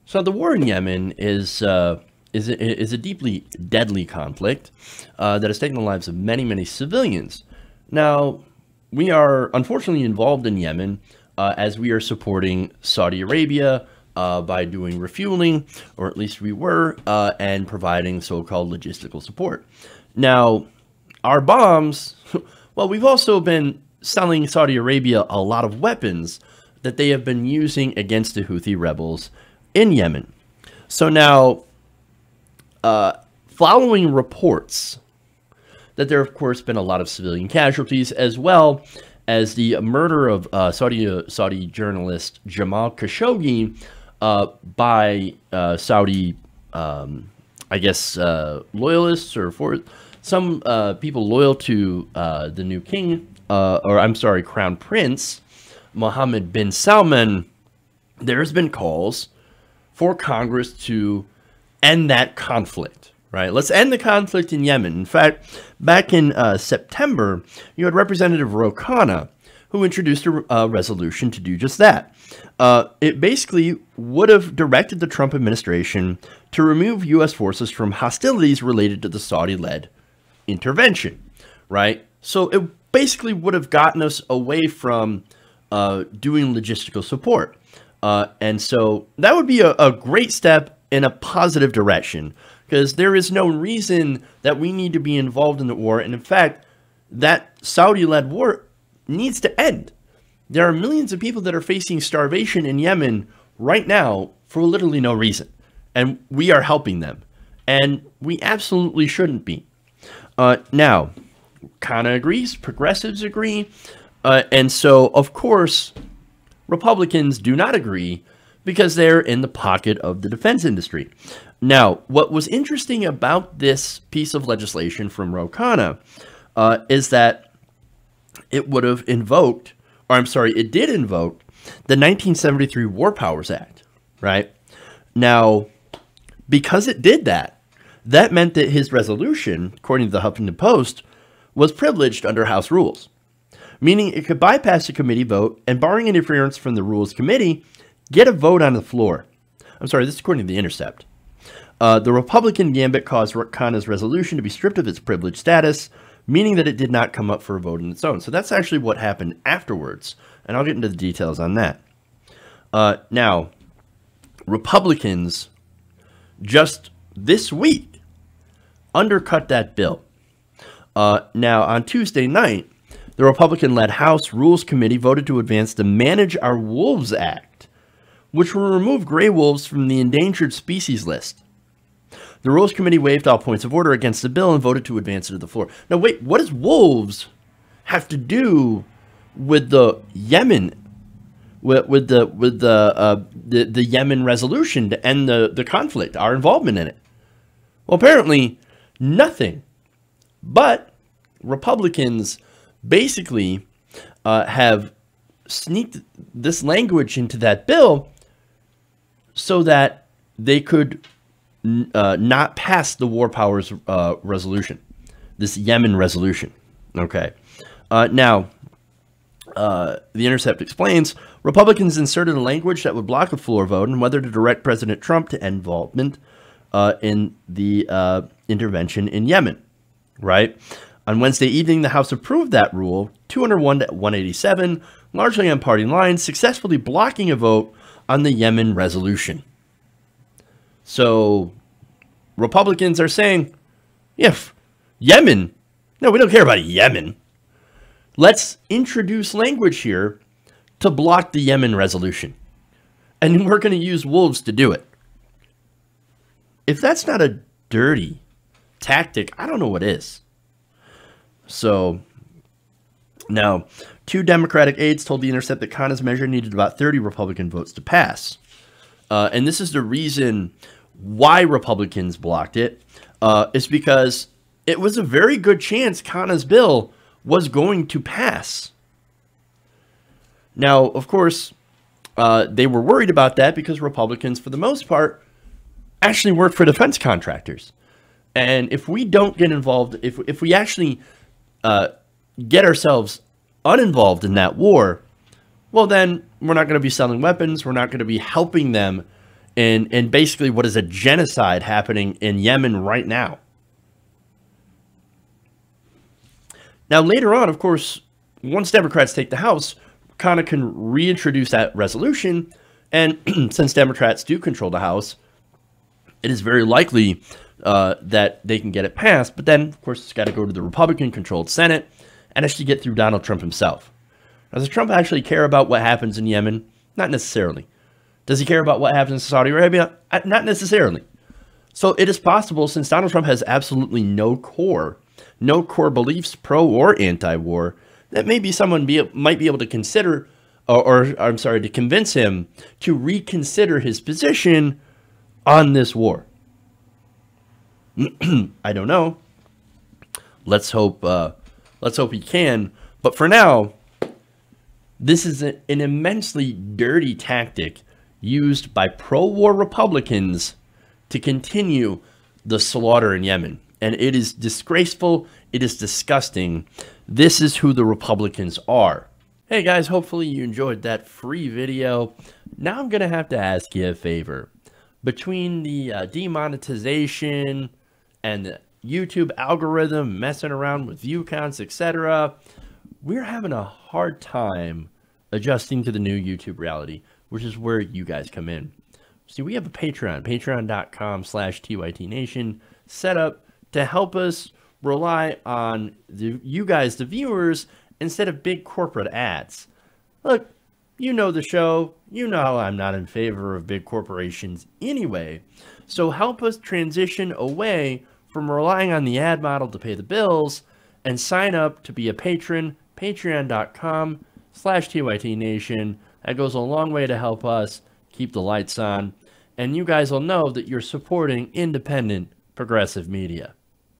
So the war in Yemen is a deeply deadly conflict that has taken the lives of many, many civilians. Now, we are unfortunately involved in Yemen as we are supporting Saudi Arabia by doing refueling, or at least we were, and providing so-called logistical support. Now, our bombs, well, we've also been selling Saudi Arabia a lot of weapons that they have been using against the Houthi rebels in Yemen. So now, following reports that there have, of course, been a lot of civilian casualties, as well as the murder of Saudi journalist Jamal Khashoggi by Saudi, I guess, loyalists or for some people loyal to the new king, or I'm sorry, Crown Prince Mohammed bin Salman. There has been calls for Congress to end that conflict, right? Let's end the conflict in Yemen. In fact, back in September, you had Representative Ro Khanna, who introduced a resolution to do just that. It basically would have directed the Trump administration to remove U.S. forces from hostilities related to the Saudi-led intervention, right? So it basically would have gotten us away from doing logistical support. And so that would be a great step in a positive direction, because there is no reason that we need to be involved in the war. And in fact, that Saudi-led war needs to end. There are millions of people that are facing starvation in Yemen right now for literally no reason. And we are helping them. And we absolutely shouldn't be. Now, Khanna agrees, progressives agree. And so, of course, Republicans do not agree because they're in the pocket of the defense industry. Now, what was interesting about this piece of legislation from Ro Khanna is that it would have invoked, or I'm sorry, it did invoke the 1973 War Powers Act, right? Now, because it did that, that meant that his resolution, according to the Huffington Post, was privileged under House rules, meaning it could bypass a committee vote and, barring interference from the Rules Committee, get a vote on the floor. I'm sorry, this is according to The Intercept. The Republican gambit caused Khanna's resolution to be stripped of its privileged status, meaning that it did not come up for a vote on its own. So that's actually what happened afterwards, and I'll get into the details on that. Now, Republicans just this week undercut that bill. Now, on Tuesday night, the Republican-led House Rules Committee voted to advance the Manage Our Wolves Act, which will remove gray wolves from the endangered species list. The Rules Committee waived all points of order against the bill and voted to advance it to the floor. Now, wait, what does wolves have to do with the Yemen, with the Yemen resolution to end the conflict, our involvement in it? Well, apparently nothing. But Republicans basically have sneaked this language into that bill so that they could not pass the War Powers resolution, this Yemen resolution. Okay. Now, The Intercept explains, Republicans inserted a language that would block a floor vote on whether to direct President Trump to end involvement in the intervention in Yemen, right? On Wednesday evening, the House approved that rule, 201 to 187, largely on party lines, successfully blocking a vote on the Yemen resolution. So, Republicans are saying, yeah, Yemen? No, we don't care about Yemen. Let's introduce language here to block the Yemen resolution. And we're going to use wolves to do it. If that's not a dirty tactic, I don't know what is. So, now, 2 Democratic aides told The Intercept that Khanna's measure needed about 30 Republican votes to pass. And this is the reason why Republicans blocked it, is because it was a very good chance Khanna's bill was going to pass. Now, of course, they were worried about that because Republicans, for the most part, actually work for defense contractors. And if we don't get involved, if we actually get ourselves uninvolved in that war, well, then we're not going to be selling weapons. We're not going to be helping them and basically what is a genocide happening in Yemen right now. Now, later on, of course, once Democrats take the House, kind of can reintroduce that resolution. And since Democrats do control the House, it is very likely that they can get it passed. But then, of course, it's got to go to the Republican-controlled Senate and actually get through Donald Trump himself. Now, does Trump actually care about what happens in Yemen? Not necessarily. Does he care about what happens in Saudi Arabia? Not necessarily. So it is possible, since Donald Trump has absolutely no core beliefs, pro or anti-war, that maybe someone might be able to consider, to convince him to reconsider his position on this war. I don't know. Let's hope he can. But for now, this is an immensely dirty tactic used by pro-war Republicans to continue the slaughter in Yemen. And it is disgraceful. It is disgusting. This is who the Republicans are. Hey guys, hopefully you enjoyed that free video. Now I'm going to have to ask you a favor. Between the demonetization and the YouTube algorithm messing around with view counts, etc., we're having a hard time adjusting to the new YouTube reality, which is where you guys come in. See, we have a Patreon, patreon.com/TYTNation, set up to help us rely on you guys, the viewers, instead of big corporate ads. Look, you know the show. You know I'm not in favor of big corporations anyway. So help us transition away from relying on the ad model to pay the bills and sign up to be a patron, patreon.com/TYTNation. That goes a long way to help us keep the lights on. And you guys will know that you're supporting independent, progressive media.